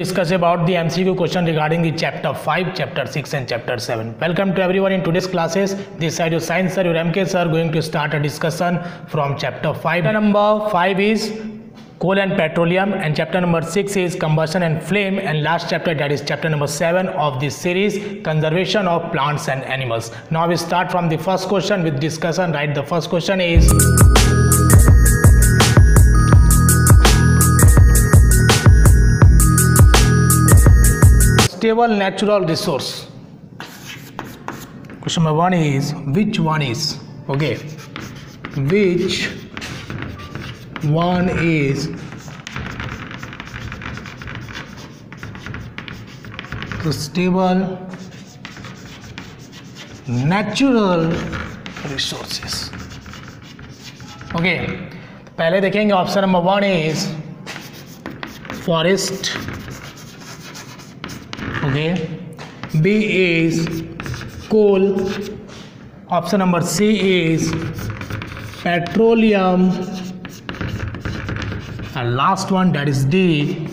Discuss about the MCQ question regarding the chapter 5, chapter 6 and chapter 7. Welcome to everyone in today's classes. This side your science sir, your MK sir going to start a discussion from chapter 5. Chapter number 5 is coal and petroleum and chapter number 6 is combustion and flame, and last chapter, that is chapter number 7 of this series, conservation of plants and animals. Now we start from the first question with discussion. Right, the first question is stable natural resource. Question number 1 is which one is, okay, which one is the stable natural resources. Okay, पहले देखेंगे option number 1 is forest, okay, B is coal, option number C is petroleum, and last one, that is D,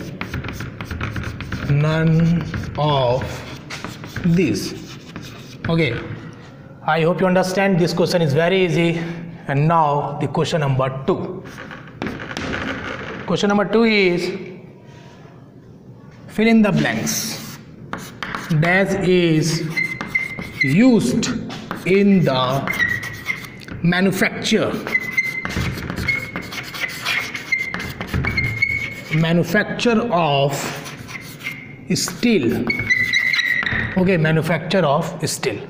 none of these. Okay, I hope you understand. This question is very easy. And now the question number 2. Question number 2 is fill in the blanks. Dash is used in the manufacture of steel. Okay, manufacture of steel.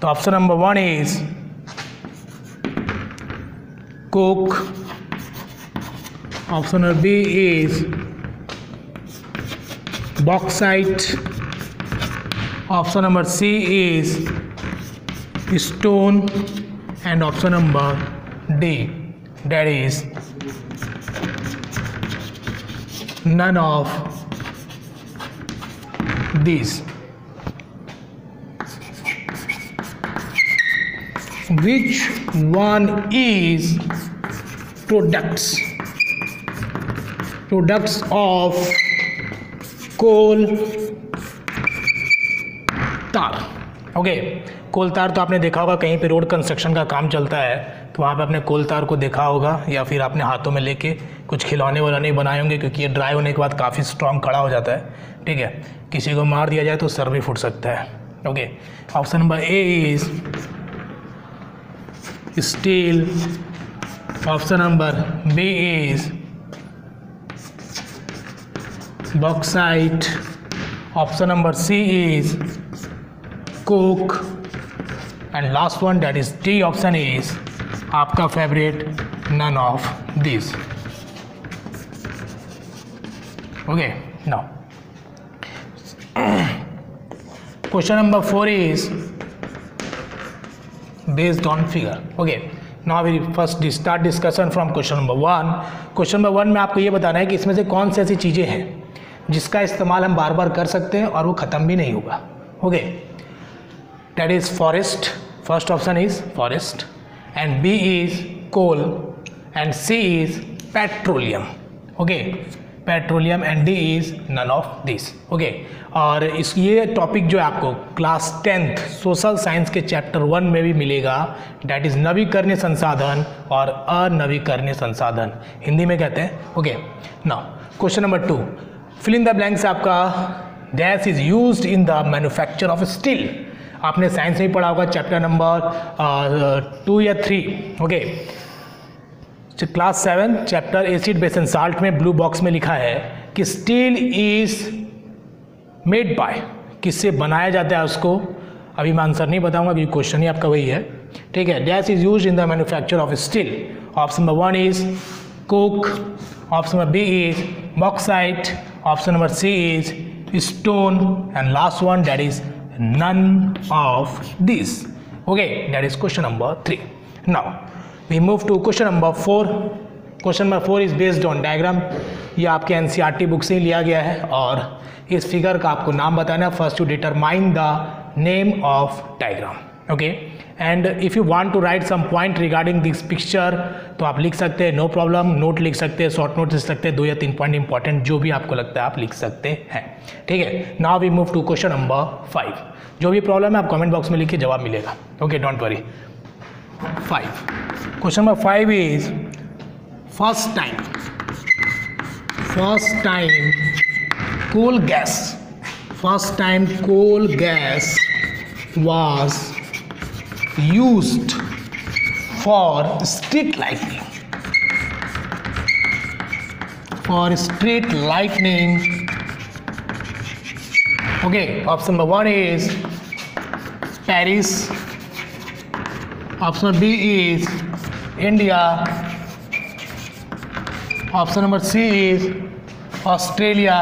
So option number 1 is coke, option number B is bauxite, option number C is stone, and option number D, that is none of these. Which one is products of coal तार? Okay, कोल तार तो आपने देखा होगा कहीं पे road construction का काम चलता है तो वहाँ पे आपने कोल तार को देखा होगा, या फिर आपने हाथों में लेके कुछ खिलौने वलौने बनाए होंगे, क्योंकि ये ड्राई होने के बाद काफ़ी स्ट्रॉन्ग खड़ा हो जाता है. ठीक है, किसी को मार दिया जाए तो सर भी फूट सकता है. Okay, option number A is steel, option number B is bauxite, option number C is coke, and last one, that is D option is आपका favorite, none of these. Okay, now question number 4 is based on figure. Okay, now we first start discussion from question number 1. question number 1 में आपको ये बताना है कि इसमें से कौन सी ऐसी चीज़ें हैं जिसका इस्तेमाल हम बार बार कर सकते हैं और वो ख़त्म भी नहीं होगा. Okay, that is forest, first option is forest, and B is coal, and C is petroleum. Okay, petroleum, and D is none of these. Okay, और इस ये टॉपिक जो है आपको क्लास 10th सोशल साइंस के चैप्टर 1 में भी मिलेगा, डैट इज़ नवीकरणीय संसाधन और अनवीकरणीय संसाधन, हिंदी में कहते हैं. Okay, now question number 2, fill in the blanks. आपका dash is used in the manufacture of steel. आपने साइंस में पढ़ा होगा चैप्टर नंबर 2 या 3. Okay, class 7 chapter acid base and salt में ब्लू बॉक्स में लिखा है कि स्टील इज मेड बाय, किससे बनाया जाता है उसको. अभी मैं आंसर नहीं बताऊंगा, अभी क्वेश्चन ही आपका वही है. ठीक है, dash is used in the manufacture of steel. Option number 1 is coke, option number B is bauxite, option number C is stone, and last one, that is none of these. Okay, that is question number 3. Now we move to question number 4. question number 4 is based on diagram. ये आपके NCERT book से ही लिया गया है और इस figure का आपको नाम बताना है. First to determine the name of diagram. Okay. And if you want to write some point regarding this picture तो आप लिख सकते हैं, नो प्रॉब्लम। नोट लिख सकते हैं, शॉर्ट नोट लिख सकते हैं, 2 या 3 पॉइंट इंपॉर्टेंट जो भी आपको लगता है आप लिख सकते हैं, ठीक है। Now we move to question number 5। जो भी प्रॉब्लम है आप कमेंट बॉक्स में लिखिए, जवाब मिलेगा, okay, don't worry. 5 question number 5 is first time coal gas was used for street lighting. Okay, option number 1 is Paris. Option number B is India. Option number C is Australia.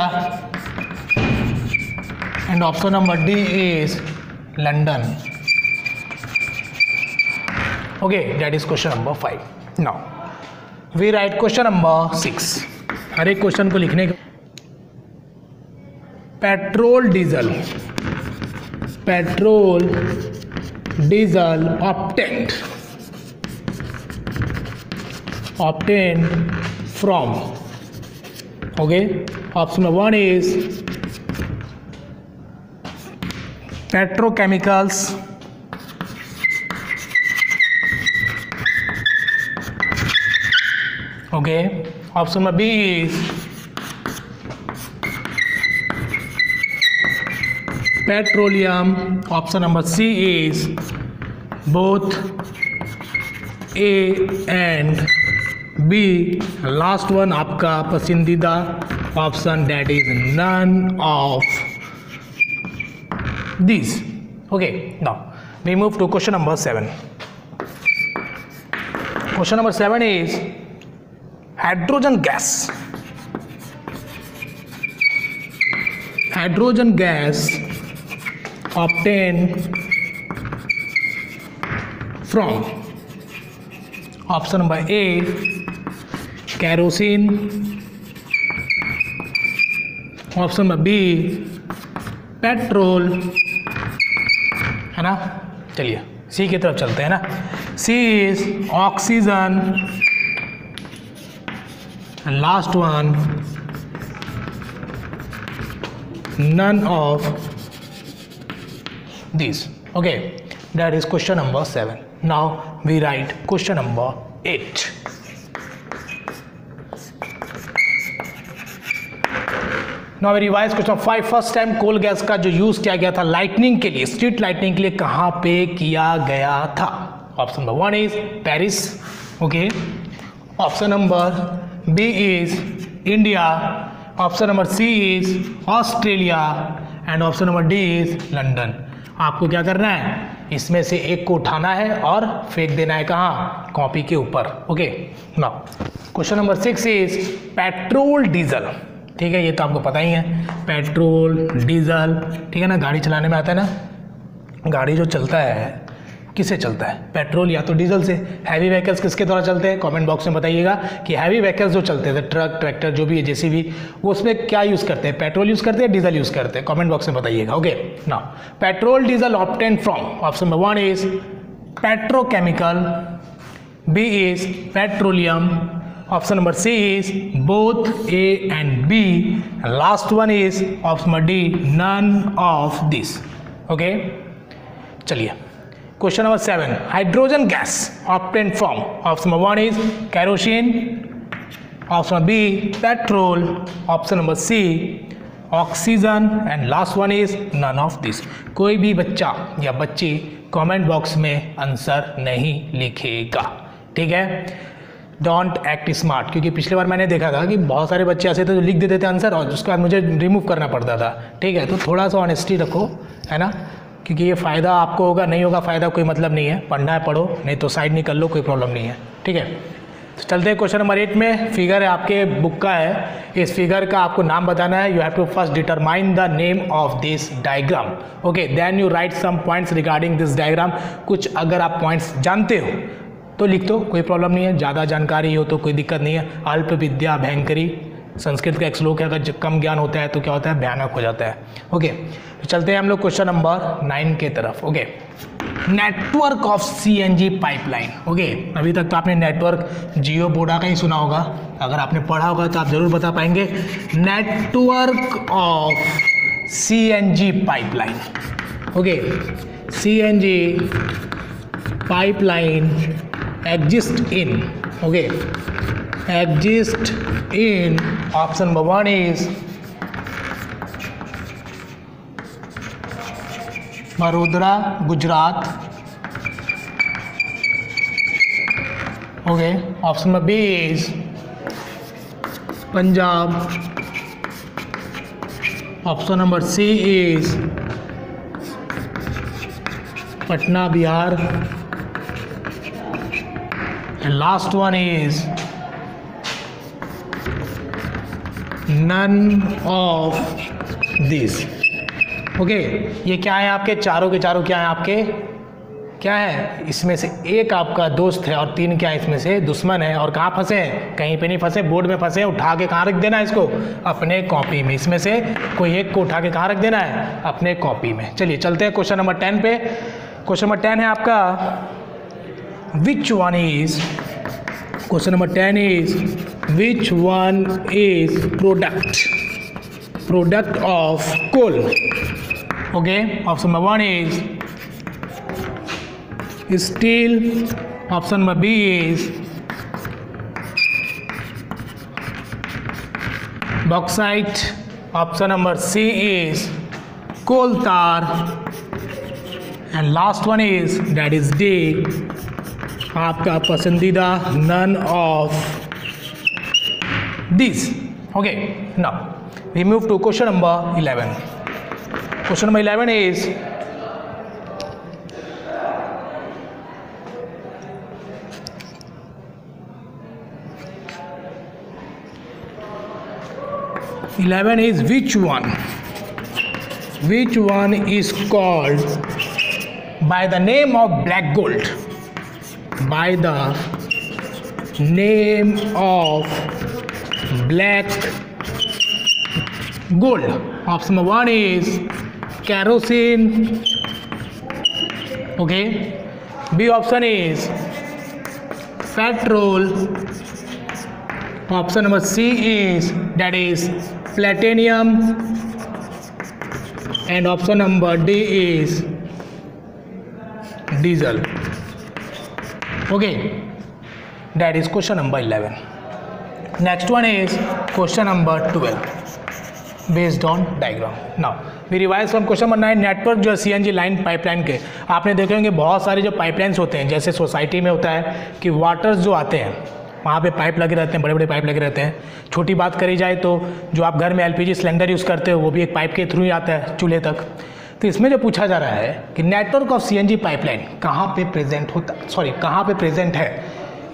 And option number D is London. Okay, that is question number 5. Now we write question number 6. हर एक question को लिखने के petrol diesel obtained from, okay, option number 1 is petrochemicals, okay, option number B is petroleum, option number C is both A and B, last one आपका पसंदीदा option that is none of this, okay. Now we move to question number 7. Question number 7 is hydrogen gas obtained from, option number A kerosene, option number B petrol, है ना। चलिए C की तरफ चलते हैं ना। C is oxygen and last one none of these, okay, that is question number 7. Now we write question number 8. Now we revise question 5. First time coal gas का जो यूज किया गया था लाइटनिंग के लिए, स्ट्रीट लाइटनिंग के लिए कहां पे किया गया था? Option number 1 is Paris, okay, option number B is India, option number C is Australia and option number D is London. आपको क्या करना है, इसमें से एक को उठाना है और फेंक देना है कहाँ? कॉपी के ऊपर, okay. Now question number 6 is petrol diesel, ठीक है, ये तो आपको पता ही है, पेट्रोल डीजल, ठीक है ना। गाड़ी चलाने में आता है ना, गाड़ी जो चलता है किससे चलता है? पेट्रोल या तो डीजल से। हैवी व्हीकल्स किसके द्वारा चलते हैं? कमेंट बॉक्स में बताइएगा कि हैवी व्हीकल्स जो चलते हैं, ट्रक, ट्रैक्टर, जो भी है, जेसीबी, वो उसमें क्या यूज़ करते हैं? पेट्रोल यूज़ करते हैं, डीजल यूज़ करते हैं? कमेंट बॉक्स में बताइएगा, okay. Now petrol diesel obtain from, option number 1 is petrochemical, B is petroleum, option number C is both A and B, last one is option number D none of this, okay. चलिए question number 7, hydrogen gas obtained from, option number 1 is kerosene, option number B petrol, option number C oxygen and last one is none of this. कोई भी बच्चा या बच्ची comment box में answer नहीं लिखेगा, ठीक है। डोंट एक्ट स्मार्ट, क्योंकि पिछली बार मैंने देखा था कि बहुत सारे बच्चे ऐसे थे जो लिख देते थे आंसर और उसके बाद मुझे रिमूव करना पड़ता था, ठीक है। तो थोड़ा सा ऑनेस्टी रखो, है ना, क्योंकि ये फ़ायदा आपको होगा, नहीं होगा फ़ायदा कोई मतलब नहीं है। पढ़ना है पढ़ो, नहीं तो साइड निकल लो, कोई प्रॉब्लम नहीं है, ठीक है। तो चलते हैं क्वेश्चन नंबर 8 में। फिगर है आपके बुक का है, इस फिगर का आपको नाम बताना है। You have to first determine the name of this diagram, okay, then you write some points regarding this diagram. कुछ अगर आप पॉइंट्स जानते हो तो लिख दो, कोई प्रॉब्लम नहीं है। ज़्यादा जानकारी हो तो कोई दिक्कत नहीं है। अल्प विद्या भयंकरी, संस्कृत का एक श्लोक है, अगर कम ज्ञान होता है तो क्या होता है? भयानक हो जाता है, ओके। तो चलते हैं हम लोग क्वेश्चन नंबर 9 के तरफ, okay. Network of CNG pipeline. Okay, अभी तक तो आपने नेटवर्क जियो बोडा का ही सुना होगा, अगर आपने पढ़ा होगा तो आप ज़रूर बता पाएंगे। Network of CNG pipeline. Okay, CNG pipeline exist in, okay, exist in, option number 1 is Vadodara Gujarat, okay, option number B is Punjab, option number C is Patna Bihar, and last one is none of this. Okay, ये क्या है आपके चारों के चारों, क्या है आपके, क्या है, इसमें से एक आपका दोस्त है और 3 क्या है इसमें से दुश्मन है। और कहाँ फंसे हैं, कहीं पे नहीं फंसे, बोर्ड में फंसे हैं। उठा के कहाँ रख देना है इसको, अपने कॉपी में। इसमें से कोई एक को उठा के कहाँ रख देना है, अपने कॉपी में। चलिए चलते हैं क्वेश्चन नंबर 10 पे। क्वेश्चन नंबर 10 है आपका which one is, question number 10 is which one is product of coal. Okay, option number 1 is steel, option number B is bauxite, option number C is coal tar, and last one is that is D, आपका पसंदीदा none of these. Okay, now we move to question number 11. Question number 11 is 11 is which one is called by the name of black gold, by the name of black gold. Option number 1 is kerosene, okay, B option is petrol, option number C is that is platinum, and option number D is diesel. Okay, that is question number 11. Next one is question number 12 based on diagram. Now we revise from question number 9. Network जो CNG line pipeline के आपने देखे होंगे बहुत सारे जो pipelines होते हैं, जैसे सोसाइटी में होता है कि वाटर्स जो आते हैं वहाँ पे पाइप लगे रहते हैं, बड़े बड़े पाइप लगे रहते हैं। छोटी बात करी जाए तो जो आप घर में LPG सिलेंडर यूज़ करते हो वो भी एक पाइप के थ्रू ही आता है चूल्हे तक। तो इसमें जो पूछा जा रहा है कि नेटवर्क ऑफ CNG पाइपलाइन कहाँ पे प्रेजेंट है।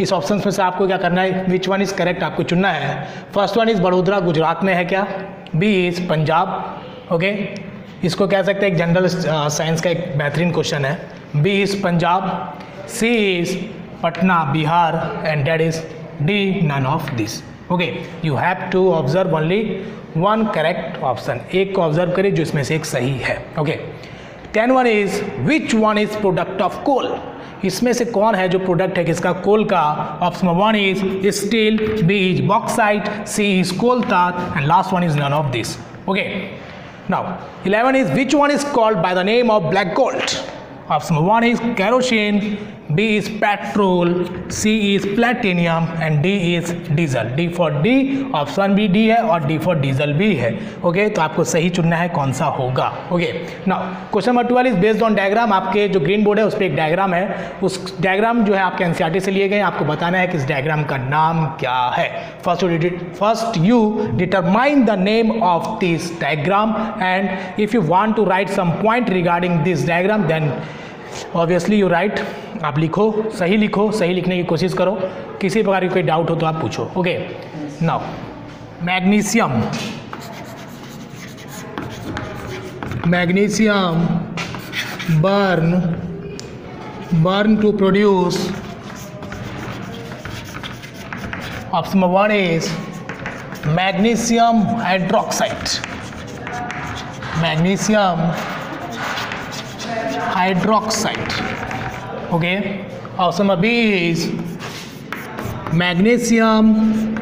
इस ऑप्शन में से आपको क्या करना है, विच वन इज़ करेक्ट आपको चुनना है। First one is Vadodara Gujarat में है क्या, बी इज़ पंजाब, ओके, इसको कह सकते हैं एक जनरल साइंस का एक बेहतरीन क्वेश्चन है। B is Punjab, C is Patna Bihar, and that is D, none of this. Okay, you have to observe only one correct option. एक को ऑब्जर्व करिए जो इसमें से एक सही है। Okay, 10 one is which one is product of coal. इसमें से कौन है जो प्रोडक्ट है किसका, कोल का। Option 1 is steel, B is bauxite, C is coal tar, and last one is none of this. Okay, now 11 is which one is called by the name of black gold. Option 1 is kerosene, B is petrol, C is platinum, and D is diesel. D for D, option भी D है और D for diesel भी है। Okay, तो आपको सही चुनना है कौन सा होगा। Okay, now question number 12 is based on diagram. आपके जो ग्रीन बोर्ड है उस पर एक डायग्राम है, उस डायग्राम जो है आपके NCERT से लिए गए। आपको बताना है कि इस डायग्राम का नाम क्या है। First you determine the name of this diagram, and if you want to write some point regarding this diagram then obviously you write, आप लिखो, सही लिखने की कोशिश करो। किसी प्रकार की कोई डाउट हो तो आप पूछो। Okay, now magnesium burn to produce, option 1 is magnesium hydroxide, magnesium hydroxide, Okay, option number B is magnesium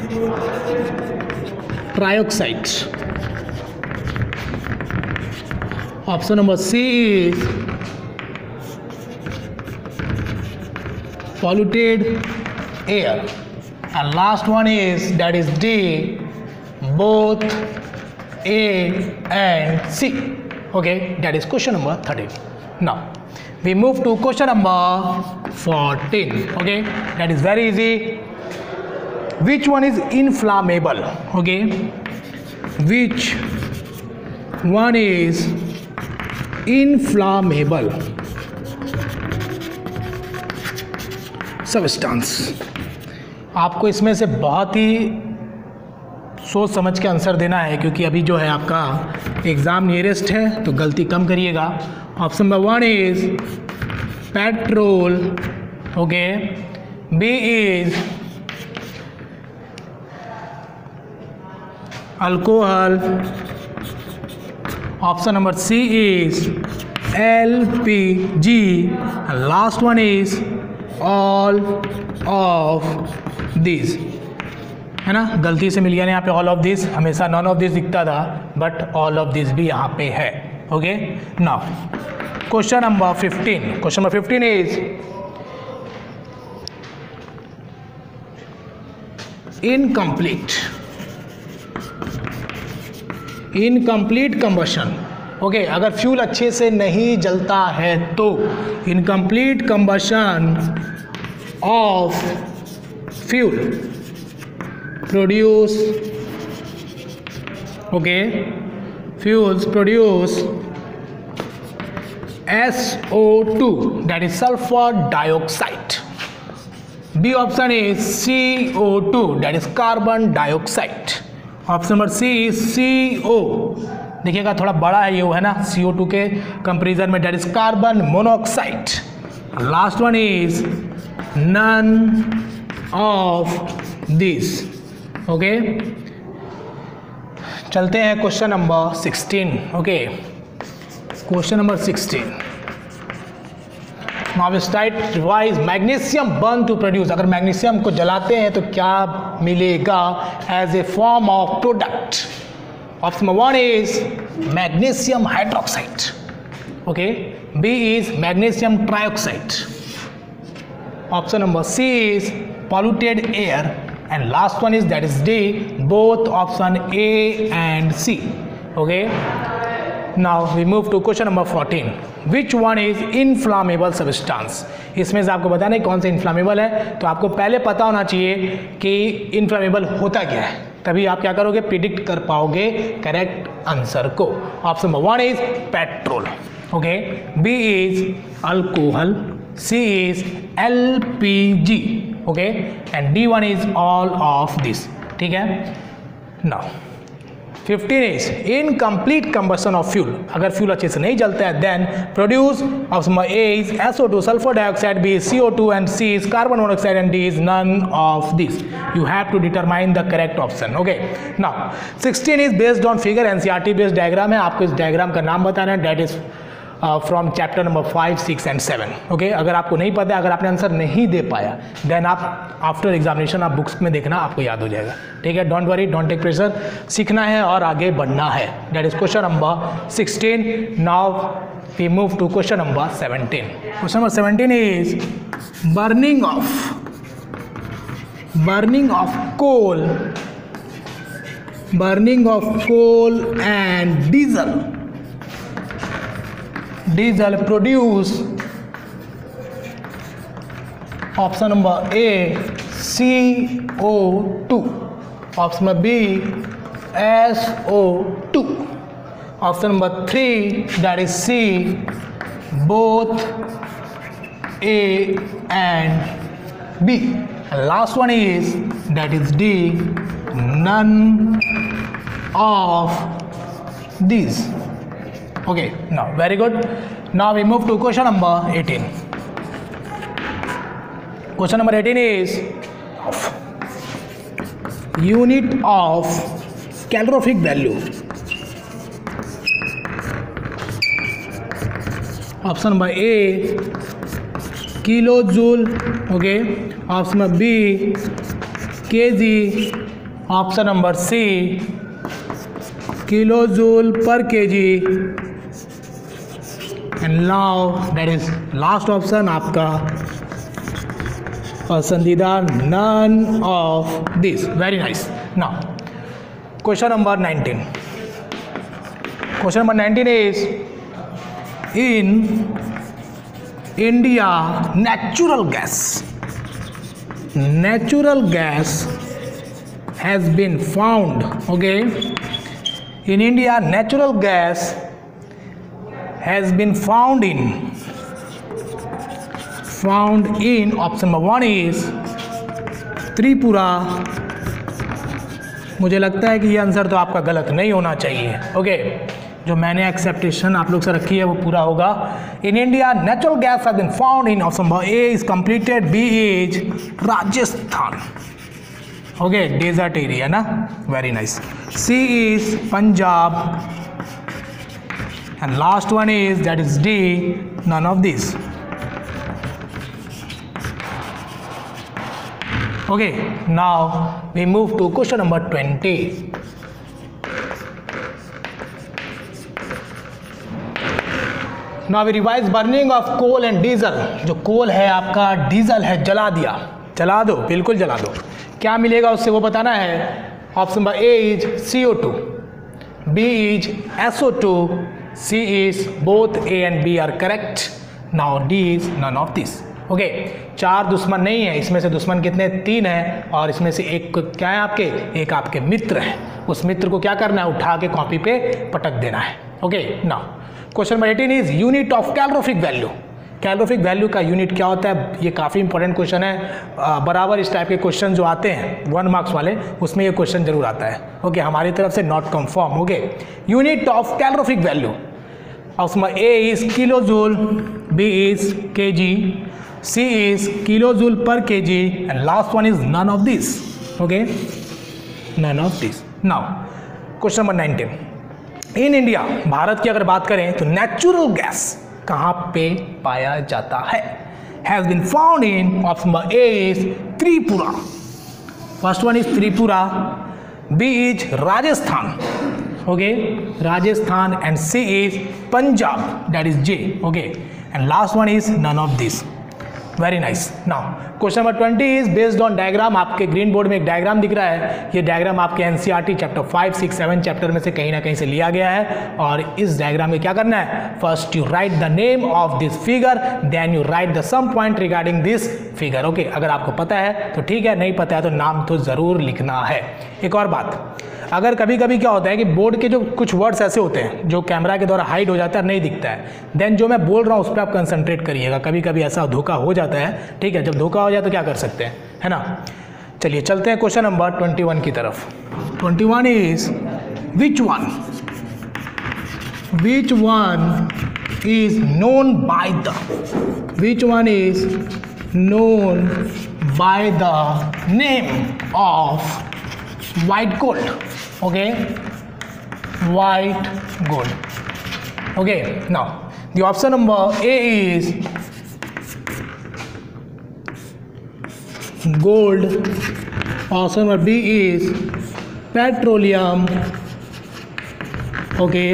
trioxide. Option number C is polluted air, and last one is, that is D, both A and C. Okay, that is question number 13. Now we move to question number 14. Okay, that is very easy. Which one is inflammable? Okay, which one is inflammable substance? आपको इसमें से बहुत ही सोच समझ के answer देना है, क्योंकि अभी जो है आपका एग्ज़ाम नियरेस्ट है, तो गलती कम करिएगा. Option number 1 is petrol. Okay, B is alcohol. Option number C is LPG. Last one is all of this, है ना. गलती से मिल गया ना यहाँ पे ऑल ऑफ दिस, हमेशा नॉन ऑफ दिस दिखता था, बट ऑल ऑफ दिस भी यहाँ पे है. Okay, now question number 15. Question number 15 is incomplete combustion. Okay, अगर फ्यूल अच्छे से नहीं जलता है तो incomplete combustion of fuel produce, okay, fuels produce SO2, that is sulfur dioxide. B option is CO2, that is carbon dioxide. Option number C is CO. देखिएगा थोड़ा बड़ा है ये, वो है ना, CO2 के कंपेरिजन में, that is carbon monoxide. Last one is none of these. Okay, चलते हैं question number 16. Okay, question number 16. Now start revise. Magnesium burn to produce. अगर मैग्नीशियम को जलाते हैं तो क्या मिलेगा as a form of product? Option number 1 is magnesium hydroxide. Okay, B is magnesium trioxide. Option number C is polluted air, and last one is, that is D, both option A and C. Okay, now we move to question number 14. Which one is inflammable substance? इसमें से आपको बताना है कौन सा inflammable है. तो आपको पहले पता होना चाहिए कि इन्फ्लामेबल होता क्या है, तभी आप क्या करोगे, प्रिडिक्ट कर पाओगे करेक्ट आंसर को. Option number 1 is petrol. Okay, B is alcohol, C is LPG. Okay, and D1 is all of this. ठीक है. Now 15 is incomplete combustion of fuel. अगर फ्यूल अच्छे से नहीं जलता है then produce. Option number A is SO2 sulphur dioxide, B is CO2 and C is carbon monoxide and D is none of this. You have to determine the correct option. Okay, now 16 is based on figure. NCERT based diagram है. आपको इस diagram का नाम बताना है. That is from chapter number 5, 6 and 7. Okay, अगर आपको नहीं पता है, अगर आपने आंसर नहीं दे पाया, देन आप आफ्टर एग्जामिनेशन आप बुक्स में देखना, आपको याद हो जाएगा. ठीक है, don't worry, don't take pressure. सीखना है और आगे बढ़ना है. That is question number 16. Now we move to question number 17. Question number 17 is burning of coal and diesel produce. Option number A CO2. Option number B SO2. Option number 3, that is C, both A and B. And last one is, that is D, none of these. Okay, now very good. Now we move to question number 18. Question number 18 is unit of calorific value. Option number A kilojule. Okay, option number B kg, option number C kilojoule per kg, and now that is last option आपका पसंदीदा, none of this. Very nice. Now question number 19. Question number 19 is, in India natural gas has been found. Okay, in India natural gas has been found in option number 1 is Tripura. मुझे लगता है कि ये answer तो आपका गलत नहीं होना चाहिए. ओके, जो मैंने एक्सेप्टेशन आप लोग से रखी है वो पूरा होगा. In India natural gas has been found in option number A is completed, B is Rajasthan. Okay, desert area ना. Very nice. C is Punjab, and last one is that is D, none of these. Okay, now we move to question number 20. Now we revise burning of coal and diesel. जो कोल है आपका, diesel है, जला दिया, जला दो, बिल्कुल जला दो. क्या मिलेगा उससे वो बताना है. Option number A is CO2, B is SO2, C is both A and B are correct. Now D is none of this. Okay, 4 दुश्मन नहीं है, इसमें से दुश्मन कितने, 3 हैं, और इसमें से एक क्या है आपके, एक आपके मित्र है. उस मित्र को क्या करना है, उठा के कॉपी पे पटक देना है. Okay, now question number 18 is unit of calorific value. Calorific value का यूनिट क्या होता है, ये काफ़ी इंपॉर्टेंट क्वेश्चन है. बराबर इस टाइप के क्वेश्चन जो आते हैं 1 मार्क्स वाले, उसमें ये क्वेश्चन जरूर आता है. ओके, हमारी तरफ से not confirm. Okay, unit of calorific value. Option A is kilojoule, B is KG, C is kilojoule per KG, and last one is none of this. Okay, none of this. Now question number 19. In India, Bharat की अगर बात करें तो natural gas कहाँ पे पाया जाता है. Has been found in option number A is Tripura, first one is Tripura, B is Rajasthan, okay, Rajasthan, and C is Punjab, that is J. Okay, and last one is none of this. Very nice. Now question number 20 is based on diagram. आपके green board में एक diagram दिख रहा है. ये diagram आपके NCERT chapter 5, 6, 7 chapter में से कहीं ना कहीं से लिया गया है. और इस डायग्राम में क्या करना है, first you write the name of this figure, then you write the some point regarding this figure. Okay, अगर आपको पता है तो ठीक है, नहीं पता है तो नाम तो ज़रूर लिखना है. एक और बात, अगर कभी कभी क्या होता है कि बोर्ड के जो कुछ वर्ड्स ऐसे होते हैं जो कैमरा के द्वारा हाइड हो जाता है, नहीं दिखता है, देन जो मैं बोल रहा हूँ उस पर आप कंसंट्रेट करिएगा. कभी कभी ऐसा धोखा हो जाता है. ठीक है, जब धोखा हो जाए तो क्या कर सकते हैं, है ना. चलिए चलते हैं क्वेश्चन नंबर 21 की तरफ. 21 is which one is known by the, which one is known by the name of white gold. Okay, white gold. Okay, now the option number A is gold, option number B is petroleum, okay,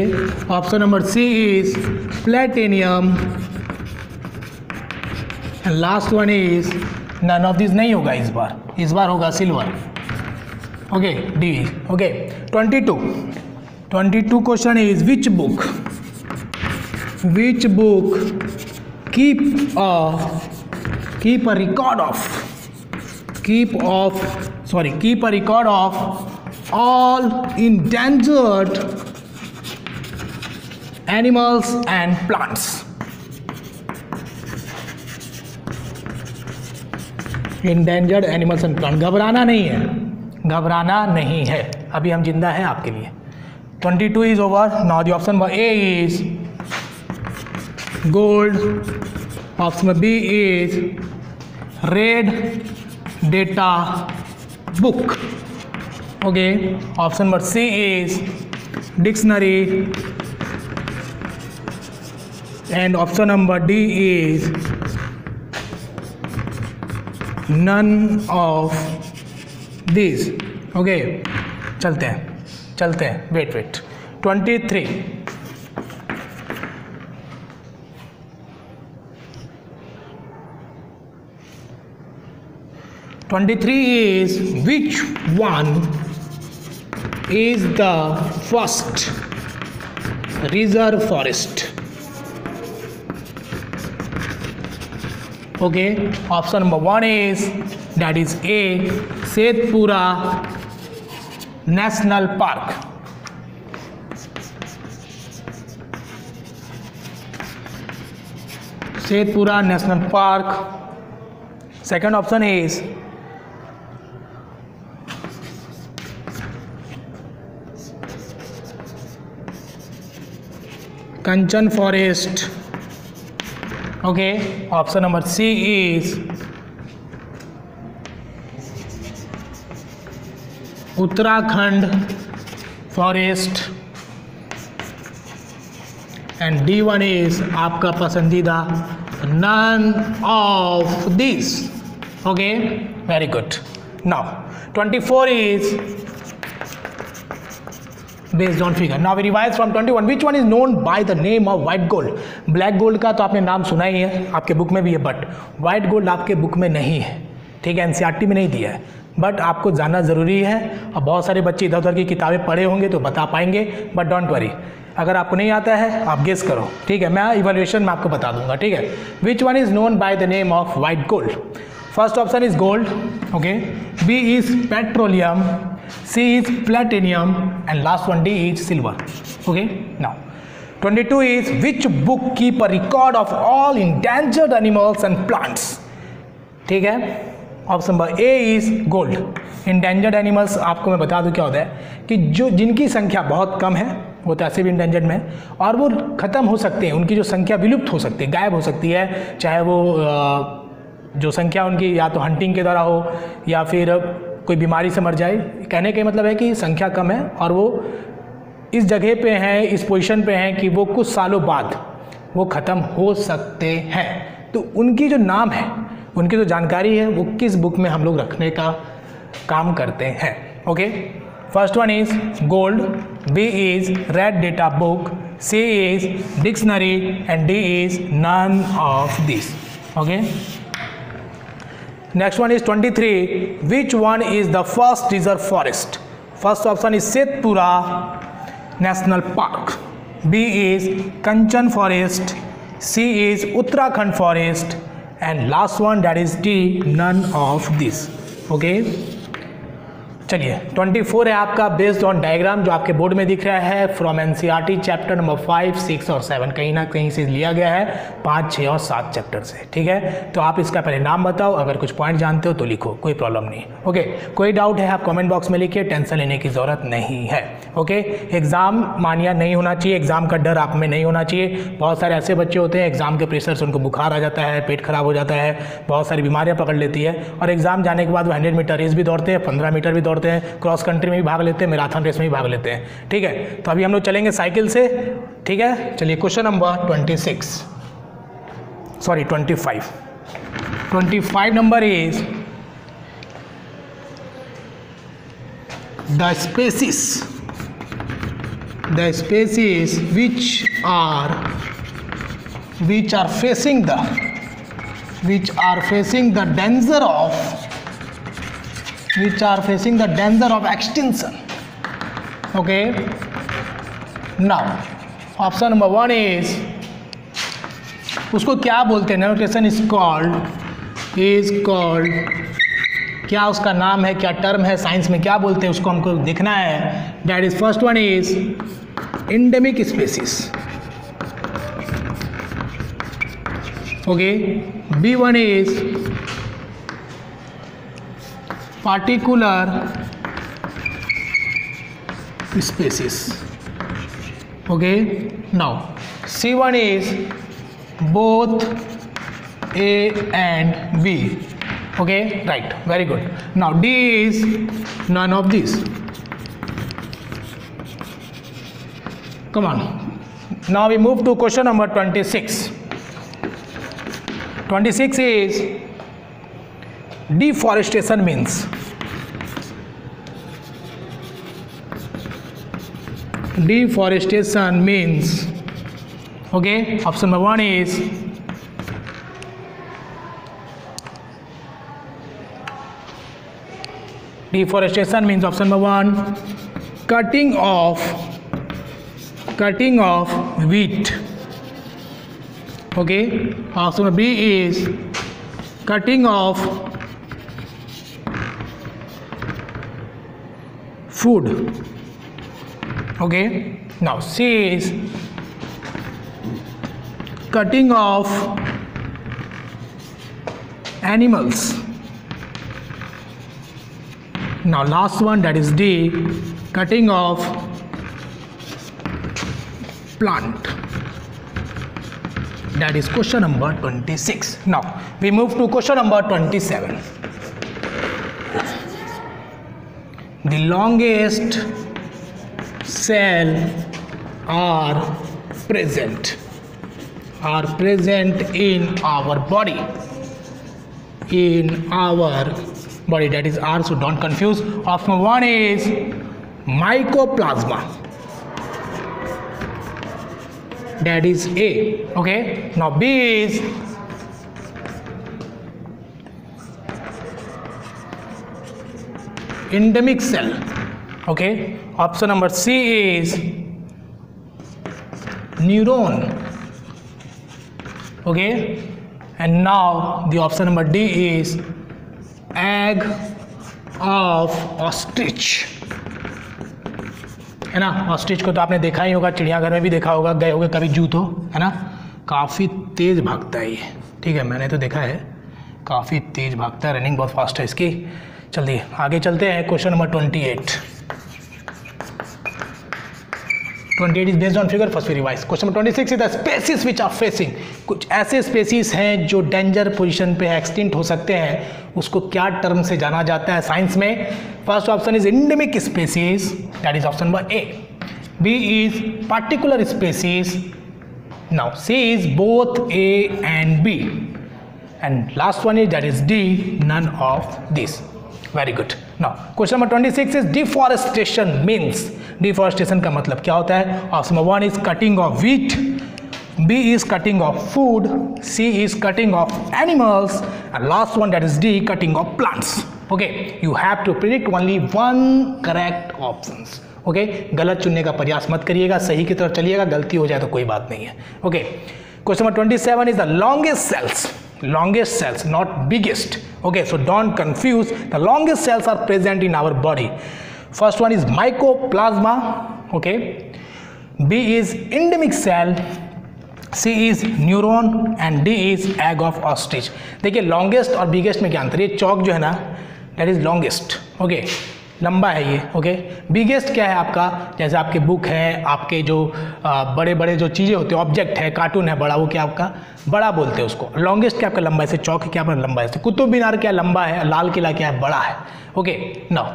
option number C is platinum, and last one is none of these. नहीं होगा इस बार होगा silver. Okay, D. Okay, 22 question is which book keep a record of all endangered animals and plants. Endangered animals and plants. घबराना नहीं है, अभी हम जिंदा हैं आपके लिए. 22 is over. Now the option number A is gold, option number B is red data book, okay, option number C is dictionary, and option number D is none of these. Okay, चलते हैं, wait 23. is which one is the first reserve forest? Okay, option number 1 is, that is A, Setpura National Park. Setpura National Park. Second option is Kanchan Forest. Okay, option number C is Uttarakhand Forest. And D1 is आपका पसंदीदा none of these. Okay, very good. Now 24 is based on figure. Now we revise from 21. Which one is known by the name of white gold? Black gold का तो आपने नाम सुना ही है, आपके book में भी है, बट white gold आपके बुक में नहीं है, ठीक है, एनसीईआरटी में नहीं दिया है, बट आपको जानना ज़रूरी है. और बहुत सारे बच्चे इधर उधर की किताबें पढ़े होंगे तो बता पाएंगे, बट डोंट वरी, अगर आपको नहीं आता है आप गेस करो, ठीक है, मैं इवैल्यूएशन में आपको बता दूंगा, ठीक है. Which one is known by the name of white gold? First option is gold, okay, B is petroleum, C is platinum, and last one D is silver. Okay, now 22 is which book keep a record of all endangered animals and plants? ठीक है, option number A is gold. Endangered animals आपको मैं बता दूं क्या होता है कि जो जिनकी संख्या बहुत कम है वो तो ऐसे भी इंडेंजर्ड में है और वो ख़त्म हो सकते हैं, उनकी जो संख्या विलुप्त हो सकती है, गायब हो सकती है, चाहे वो जो संख्या उनकी या तो हंटिंग के द्वारा हो या फिर कोई बीमारी से मर जाए. कहने का मतलब है कि संख्या कम है और वो इस जगह पे हैं, इस पोजीशन पे हैं कि वो कुछ सालों बाद वो ख़त्म हो सकते हैं. तो उनकी जो नाम है, उनकी जो जानकारी है वो किस बुक में हम लोग रखने का काम करते हैं. Okay, first one is gold, B is red data book, C is dictionary and D is none of this. Okay, next one is 23. Which one is the first reserve forest? First option is Setpura National Park, B is Kanchan Forest, C is Uttarakhand Forest, and last one that is D, none of this. Okay, चलिए 24 है आपका based on diagram जो आपके board में दिख रहा है from NCERT chapter number 5, 6 और 7, कहीं ना कहीं से लिया गया है 5, 6 और 7 चैप्टर से. ठीक है, तो आप इसका पहले नाम बताओ, अगर कुछ पॉइंट जानते हो तो लिखो, कोई प्रॉब्लम नहीं. ओके, कोई डाउट है आप कमेंट बॉक्स में लिखिए, टेंशन लेने की ज़रूरत नहीं है. ओके, एग्ज़ाम मानिया नहीं होना चाहिए, एग्ज़ाम का डर आप में नहीं होना चाहिए. बहुत सारे ऐसे बच्चे होते हैं एग्ज़ाम के प्रेशर से उनको बुखार आ जाता है, पेट खराब हो जाता है, बहुत सारी बीमारियाँ पकड़ लेती है और एग्ज़ाम जाने के बाद वो 100 मीटर रेस भी दौड़ते हैं, 15 मीटर भी दौड़ते हैं, क्रॉस कंट्री में भी भाग लेते हैं, मैराथन रेस में भी भाग लेते हैं. ठीक है, तो अभी हम लोग चलेंगे साइकिल से. ठीक है, चलिए question number 25 number is the species which are facing the danger of extinction. Okay, now option number 1 is, उसको क्या बोलते हैं, नोटेशन इज कॉल्ड, क्या उसका नाम है, क्या टर्म है, साइंस में क्या बोलते हैं, उसको हमको देखना है. That is first one is endemic species. Okay, B one is particular species. Okay, now C one is both A and B. Okay, right, very good. Now D is none of these. Come on, now we move to question number 26. 26 is deforestation means. Deforestation means, okay, option number 1 is deforestation means option number 1 cutting off wheat. Okay, option number B is cutting off food. Okay, now C is cutting off animals. Now last one, that is D, cutting off plant. That is question number 26. Now we move to question number 27. The longest cell are present in our body. That is R, so don't confuse. Option 1 is mycoplasma. That is A. Okay, now B is endemic cell. Okay, option number C is neuron. Okay, and now the option number D is egg of ostrich. है ना, ostrich को तो आपने देखा ही होगा, चिड़ियाघर में भी देखा होगा, गए होगे कभी जू तो, है ना, काफ़ी तेज़ भागता है ये, ठीक है, मैंने तो देखा है, काफ़ी तेज़ भागता है, रनिंग बहुत फास्ट है इसकी। चलिए आगे चलते हैं, question number 28 is based on figure, first revise. Question number 26 is the species which are facing, कुछ ऐसे स्पेसीज हैं जो डेंजर पोजीशन पे एक्सटिंक्ट हो सकते हैं, उसको क्या टर्म से जाना जाता है साइंस में। First option is endemic species, that is option number A. B is particular species, now C is both A and B, and last one is that is D, none of this. Very good. Now question number 26 is deforestation means, deforestation का मतलब क्या होता है। Option number 1 is cutting of wheat, B is cutting of food, C is cutting of animals, and last one, that is D, cutting of plants. Okay, you have to predict only one correct options. Okay, गलत चुनने का प्रयास मत करिएगा, सही की तरफ चलिएगा, गलती हो जाए तो कोई बात नहीं है। Okay, question number 27 is the longest cells, not biggest. Okay, so don't confuse, the longest cells are present in our body. First one is mycoplasma. Okay, B is endemic cell, C is neuron and D is egg of ostrich. देखिए longest और biggest में क्या अंतर है, ये चौक जो है ना, दैट इज लॉन्गेस्ट, ओके, लंबा है ये, ओके। बिगेस्ट क्या है आपका, जैसे आपके बुक है, आपके जो बड़े बड़े जो चीज़ें होते हैं, ऑब्जेक्ट है, कार्टून है, बड़ा, वो क्या आपका बड़ा बोलते हैं उसको। लॉन्गेस्ट क्या आपका लंबा है, जैसे चौक क्या आपका लंबा है, कुतुब मीनार क्या लंबा है, लाल किला क्या है बड़ा है। Okay, now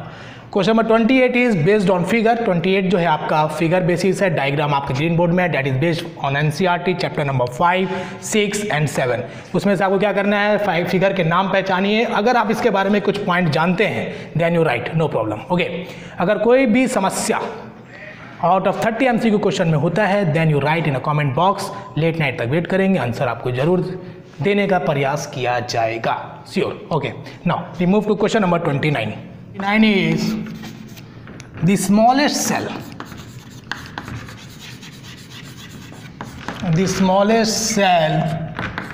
question number 28 is based on figure. 28 जो है आपका फिगर बेसिस है, डायग्राम आपके ग्रीन बोर्ड में है, that is based on NCERT chapter number 5, 6 and 7। उसमें से आपको क्या करना है, 5 फिगर के नाम पहचानिए। अगर आप इसके बारे में कुछ पॉइंट जानते हैं then you write, no problem. Okay, अगर कोई भी समस्या आउट ऑफ 30 MCQ क्वेश्चन में होता है then you write in a comment box, late night तक वेट करेंगे, आंसर आपको जरूर देने का प्रयास किया जाएगा, sure. Okay, now we move to question number 29 is the smallest cell. The smallest cell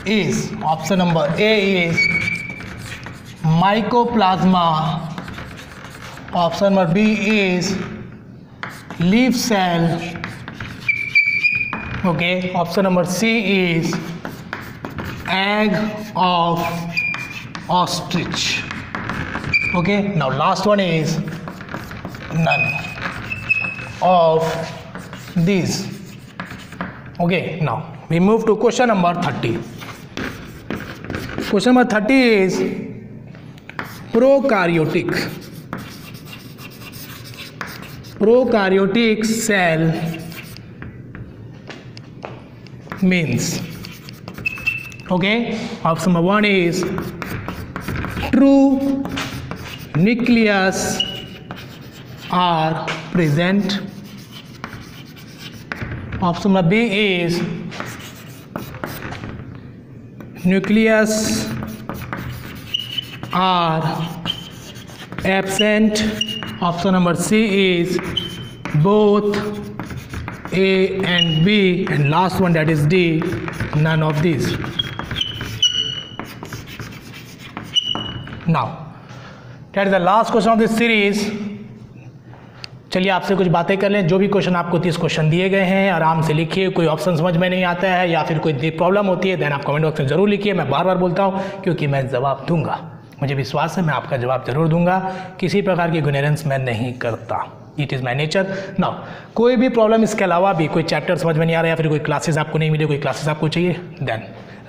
is option number A is mycoplasma. Option number B is leaf cell. Okay. Option number C is egg of ostrich. Okay, now last one is none of these. Okay, now we move to question number 30. Question number 30 is prokaryotic. Prokaryotic cell means, okay, option number 1 is true nucleus are present. Option number B is nucleus are absent. Option number C is both A and B, and last one, that is D, none of these. Now that is the last question of this series. चलिए आपसे कुछ बातें कर लें। जो भी question आपको 30 question दिए गए हैं आराम से लिखिए। कोई ऑप्शन समझ में नहीं आता है या फिर कोई प्रॉब्लम होती है देन आप कमेंट बॉक्स में ज़रूर लिखिए। मैं बार बार बोलता हूँ क्योंकि मैं जवाब दूंगा, मुझे विश्वास है मैं आपका जवाब ज़रूर दूंगा। किसी प्रकार की इग्नोरेंस मैं नहीं करता, it is my nature. Now कोई भी प्रॉब्लम इसके अलावा भी कोई चैप्टर समझ में नहीं आ रहा या फिर कोई क्लासेस आपको नहीं मिले, कोई क्लासेस आपको चाहिए, then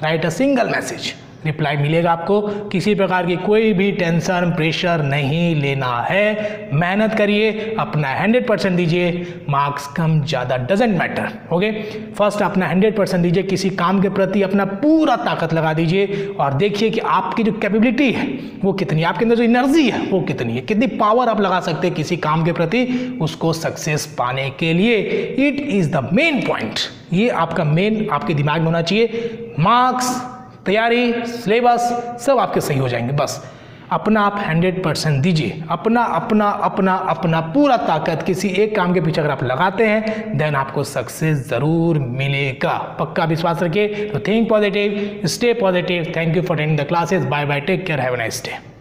write a single message, reply मिलेगा आपको। किसी प्रकार की कोई भी टेंशन प्रेशर नहीं लेना है। मेहनत करिए, अपना 100% दीजिए, मार्क्स कम ज़्यादा डजेंट मैटर। ओके, फर्स्ट अपना 100% दीजिए, किसी काम के प्रति अपना पूरा ताकत लगा दीजिए और देखिए कि आपकी जो कैपेबिलिटी है वो कितनी है, आपके अंदर जो एनर्जी है वो कितनी है, कितनी पावर आप लगा सकते हैं किसी काम के प्रति उसको सक्सेस पाने के लिए। It is the main point, ये आपका मेन आपके दिमाग में होना चाहिए। मार्क्स, तैयारी, सिलेबस सब आपके सही हो जाएंगे। बस अपना आप 100% दीजिए, अपना अपना अपना अपना पूरा ताकत किसी एक काम के पीछे अगर आप लगाते हैं देन आपको सक्सेस ज़रूर मिलेगा। पक्का विश्वास रखिए। तो think positive, stay positive. Thank you for attending the classes. Bye bye, take care, have a nice day.